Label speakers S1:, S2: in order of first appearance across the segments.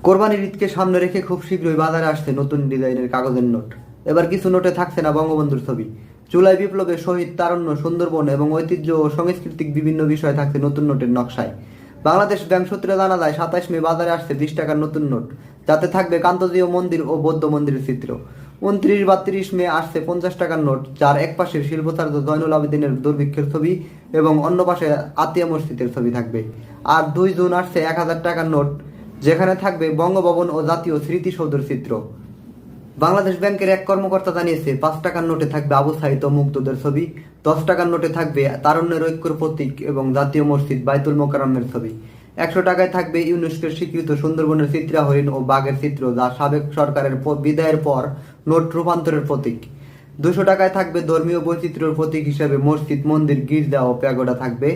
S1: কোরবানির ঈদকে সামনে রেখে খুব শীঘ্রই বাজারে আসছে নতুন ডিজাইনের কাগজের নোট। এবার কিছু নোটে থাকছে না বঙ্গবন্ধুর ছবি। জুলাই বিপ্লবে শহীদ তারুণ্য, সুন্দরবন এবং ঐতিহ্য ও সাংস্কৃতিক বিভিন্ন বিষয় থাকছে নতুন নোটের নকশায়। বাংলাদেশ ব্যাংক সূত্রে জানা যায় 27 মে বাজারে আসছে 20 টাকার নতুন নোট, যাতে থাকবে কান্তজীয় মন্দির ও বৌদ্ধ মন্দিরের চিত্র। 29 বা 30 মে আসছে 50 টাকার নোট, যার এক পাশে শিল্পাচার্য জয়নুল আবেদিনের দুর্ভিক্ষের ছবি এবং অন্য পাশে আতিয়া মসজিদের ছবি থাকবে। আর 2 জুন আসছে 1000 টাকার নোট, যেখানে থাকবে বঙ্গভবন ও জাতীয় স্মৃতিসৌধের চিত্র। বাংলাদেশ ব্যাংকের এক কর্মকর্তা জানিয়েছে 5 টাকার নোটে থাকবে আবু সাঈদ ও মুগ্ধদের ছবি, 10 টাকার নোটে থাকবে তারুণ্যের ঐক্যর প্রতীক এবং জাতীয় মসজিদ বাইতুল মোকাররমের ছবি। 100 টাকায় থাকবে ইউনেস্কোর স্বীকৃত সুন্দরবনের চিত্রা হরিণ ও বাঘের চিত্র, যা সাবেক সরকারের বিদায়ের পর নোট রূপান্তরের প্রতীক। 200 টাকায় থাকবে ধর্মীয় বৈচিত্র্যের প্রতীক হিসেবে মসজিদ, মন্দির, গির্জা ও প্যাগোডা থাকবে।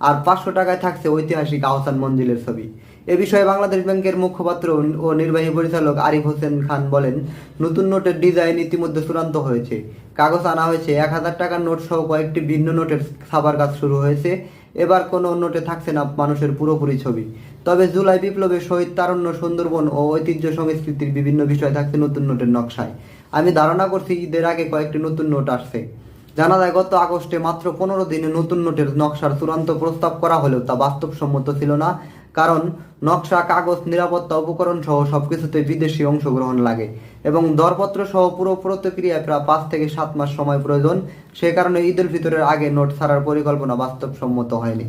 S1: আর 500 টাকায় থাকছে ঐতিহাসিক আহসান মঞ্জিলের ছবি। এ বিষয়ে বাংলাদেশ ব্যাংকের মুখপাত্র ও নির্বাহী পরিচালক আরিফ হোসেন খান বলেন, নতুন নোটের ডিজাইন ইতিমধ্যে চূড়ান্ত হয়েছে। কাগজ আনা হয়েছে। 1000 টাকার নোট সহ কয়েকটি ভিন্ন নোটের ছাপার কাজ শুরু হয়েছে। এবার কোনো নোটে থাকছে না মানুষের পুরোপুরি ছবি। তবে জুলাই বিপ্লবে শহীদ তারুণ্য, সুন্দরবন ও ঐতিহ্য সংস্কৃতির বিভিন্ন বিষয় থাকছে নতুন নোটের নকশায়। আমি ধারণা করছি ঈদের আগে কয়েকটি নতুন নোট আসছে। জানা যায় গত আগস্টে মাত্র 15 দিনে নতুন নোটের নকশার চূড়ান্ত প্রস্তাব করা হলেও তা বাস্তবসম্মত ছিল না, কারণ নকশা, কাগজ, নিরাপত্তা উপকরণ সহ সবকিছুতে বিদেশি অংশগ্রহণ লাগে এবং দরপত্র সহ পুরো প্রক্রিয়ায় প্রায় 5 থেকে 7 মাস সময় প্রয়োজন। সে কারণে ঈদের ভিতরের আগে নোট ছাড়ার পরিকল্পনা বাস্তবসম্মত হয়নি।